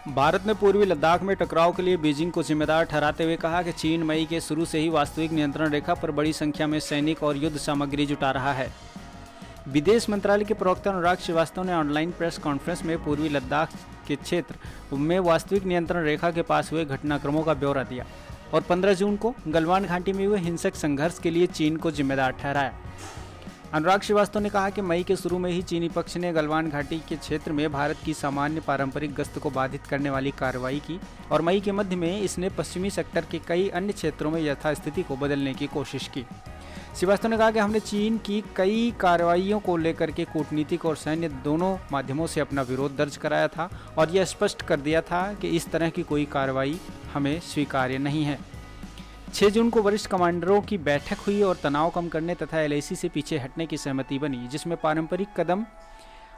भारत ने पूर्वी लद्दाख में टकराव के लिए बीजिंग को जिम्मेदार ठहराते हुए कहा कि चीन मई के शुरू से ही वास्तविक नियंत्रण रेखा पर बड़ी संख्या में सैनिक और युद्ध सामग्री जुटा रहा है। विदेश मंत्रालय के प्रवक्ता अनुराग श्रीवास्तव ने ऑनलाइन प्रेस कॉन्फ्रेंस में पूर्वी लद्दाख के क्षेत्र में वास्तविक नियंत्रण रेखा के पास हुए घटनाक्रमों का ब्यौरा दिया और 15 जून को गलवान घाटी में हुए हिंसक संघर्ष के लिए चीन को जिम्मेदार ठहराया। अनुराग श्रीवास्तव ने कहा कि मई के शुरू में ही चीनी पक्ष ने गलवान घाटी के क्षेत्र में भारत की सामान्य पारंपरिक गश्त को बाधित करने वाली कार्रवाई की और मई के मध्य में इसने पश्चिमी सेक्टर के कई अन्य क्षेत्रों में यथास्थिति को बदलने की कोशिश की। श्रीवास्तव ने कहा कि हमने चीन की कई कार्रवाइयों को लेकर के कूटनीतिक और सैन्य दोनों माध्यमों से अपना विरोध दर्ज कराया था और यह स्पष्ट कर दिया था कि इस तरह की कोई कार्रवाई हमें स्वीकार्य नहीं है। 6 जून को वरिष्ठ कमांडरों की बैठक हुई और तनाव कम करने तथा एलएसी से पीछे हटने की सहमति बनी, जिसमें पारंपरिक कदम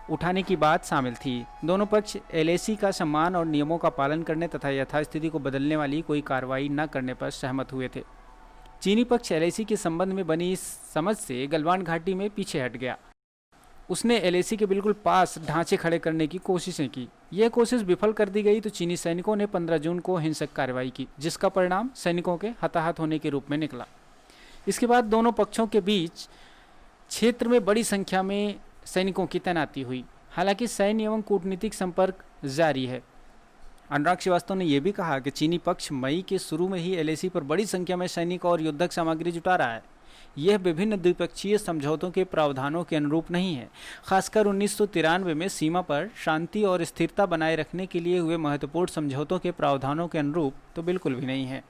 उठाने की बात शामिल थी। दोनों पक्ष एलएसी का सम्मान और नियमों का पालन करने तथा यथास्थिति को बदलने वाली कोई कार्रवाई न करने पर सहमत हुए थे। चीनी पक्ष एलएसी के संबंध में बनी इस समझ से गलवान घाटी में पीछे हट गया। उसने एलएसी के बिल्कुल पास ढांचे खड़े करने की कोशिशें की। यह कोशिश विफल कर दी गई तो चीनी सैनिकों ने 15 जून को हिंसक कार्रवाई की, जिसका परिणाम सैनिकों के हताहत होने के रूप में निकला। इसके बाद दोनों पक्षों के बीच क्षेत्र में बड़ी संख्या में सैनिकों की तैनाती हुई। हालांकि सैन्य एवं कूटनीतिक संपर्क जारी है। अनुराग श्रीवास्तव ने यह भी कहा कि चीनी पक्ष मई के शुरू में ही एलएसी पर बड़ी संख्या में सैनिक और युद्धक सामग्री जुटा रहा है। यह विभिन्न द्विपक्षीय समझौतों के प्रावधानों के अनुरूप नहीं है। खासकर 1993 में सीमा पर शांति और स्थिरता बनाए रखने के लिए हुए महत्वपूर्ण समझौतों के प्रावधानों के अनुरूप तो बिल्कुल भी नहीं है।